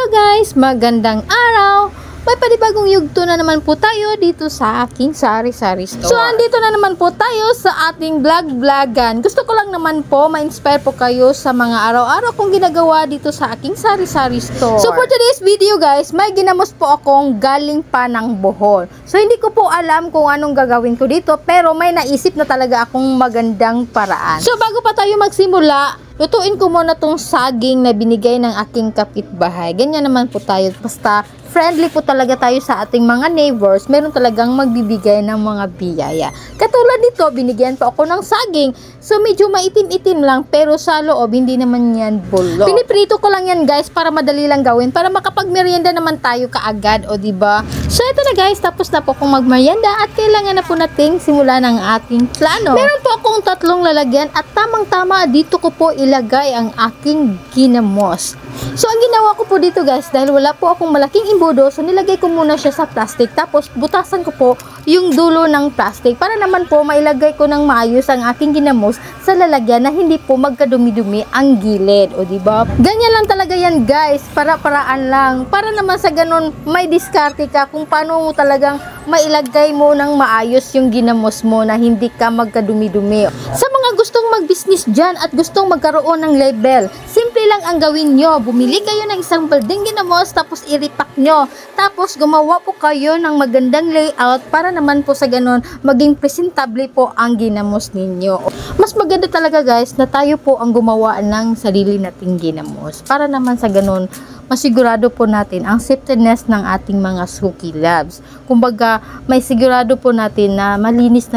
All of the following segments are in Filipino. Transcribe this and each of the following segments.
guys! Magandang araw! May panibagong yugto na naman po tayo dito sa aking sari-sari store. So, andito na naman po tayo sa ating vlog-vlogan. Gusto ko lang naman po ma-inspire po kayo sa mga araw-araw kong ginagawa dito sa aking sari-sari store. So, for today's video guys, may ginamos po akong galing pa ng Bohol. So, hindi ko po alam kung anong gagawin ko dito, pero may naisip na talaga akong magandang paraan. So, bago pa tayo magsimula, lutuin ko muna tong saging na binigay ng aking kapitbahay. Ganyan naman po tayo. Basta friendly po talaga tayo sa ating mga neighbors. Meron talagang magbibigay ng mga biyaya. Katulad nito, binigyan pa ako ng saging. So, medyo maitim-itim lang. Pero sa loob, hindi naman yan bulok. Piniprito ko lang yan guys para madali lang gawin. Para makapagmerienda naman tayo kaagad. O diba? So, ito na guys. Tapos na po akong magmerienda. At kailangan na po nating simulan ang ating plano. Meron po akong 3 lalagyan. At tamang-tama dito ko po ilagay ang aking ginamos. So, ang ginawa ko po dito guys, dahil wala po akong malaking imbudo, so nilagay ko muna siya sa plastic. Tapos, butasan ko po yung dulo ng plastic para naman po mailagay ko ng maayos ang aking ginamos sa lalagyan na hindi po magkadumi-dumi ang gilid. O diba? Ganyan lang talaga yan guys, para-paraan lang. Para naman sa ganun, may diskarte ka kung paano mo talagang mailagay mo ng maayos yung ginamos mo na hindi ka magkadumi-dumi. Sa mga gustong mag-business dyan at gustong magkaroon ng label, simple lang ang gawin nyo. Bumili kayo ng isang balding ginamos, tapos i-repack nyo. Tapos gumawa po kayo ng magandang layout para naman po sa ganun maging presentable po ang ginamos ninyo. Mas maganda talaga guys na tayo po ang gumawa ng sarili nating ginamos. Para naman sa ganun, masigurado po natin ang safetyness ng ating mga Suki Loves. Kumbaga, may sigurado po natin na malinis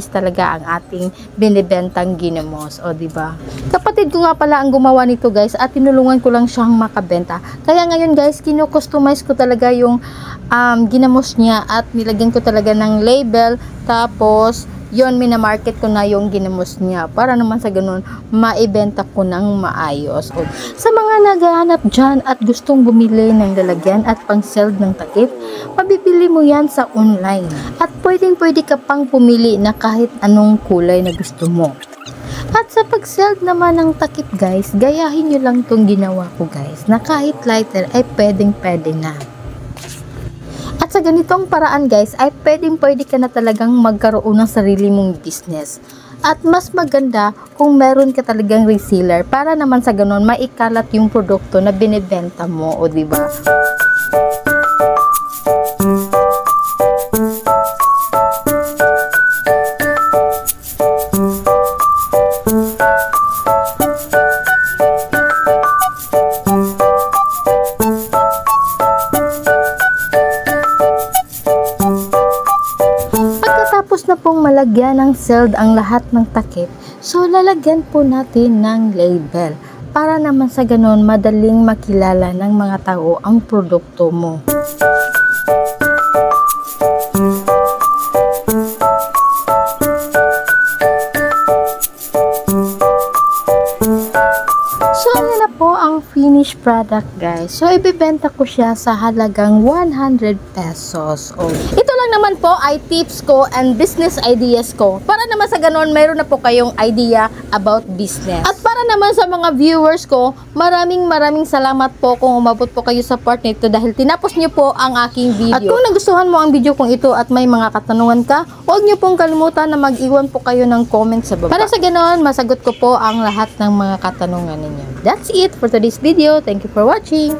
talaga ang ating binibentang ginamos. O, diba? Kapatid ko nga pala ang gumawa nito guys at tinulungan ko lang siyang makabenta. Kaya ngayon guys, kino-customize ko talaga yung ginamos niya at nilagyan ko talaga ng label. Tapos, yon minamarket ko na yung ginamos niya para naman sa ganun maibenta ko ng maayos. O, sa mga naghahanap dyan at gustong bumili ng lalagyan at pang-seld ng takip, mabibili mo yan sa online. At pwede ka pang pumili na kahit anong kulay na gusto mo. At sa pag-seld naman ng takip guys, gayahin nyo lang tong ginawa ko guys, na kahit lighter ay pwede na. At sa ganitong paraan guys, ay pwede ka na talagang magkaroon ng sarili mong business. At mas maganda kung meron ka talagang reseller para naman sa ganun maikalat yung produkto na binibenta mo, o diba? Tapos na pong malagyan ng seld ang lahat ng takip, so lalagyan po natin ng label para naman sa ganon madaling makilala ng mga tao ang produkto mo. So, ano na po ang finished product guys. So, ibibenta ko siya sa halagang 100 pesos. Oh. Ito lang naman po ay tips ko and business ideas ko. Para naman sa ganon, mayroon na po kayong idea about business. At para naman sa mga viewers ko, maraming salamat po kung umabot po kayo sa part nito dahil tinapos nyo po ang aking video. At kung nagustuhan mo ang video kong ito at may mga katanungan ka, huwag nyo pong kalimutan na mag-iwan po kayo ng comment sa baba. Para sa ganon, masagot ko po ang lahat ng mga katanungan ninyo. That's it for today's video. Thank you for watching.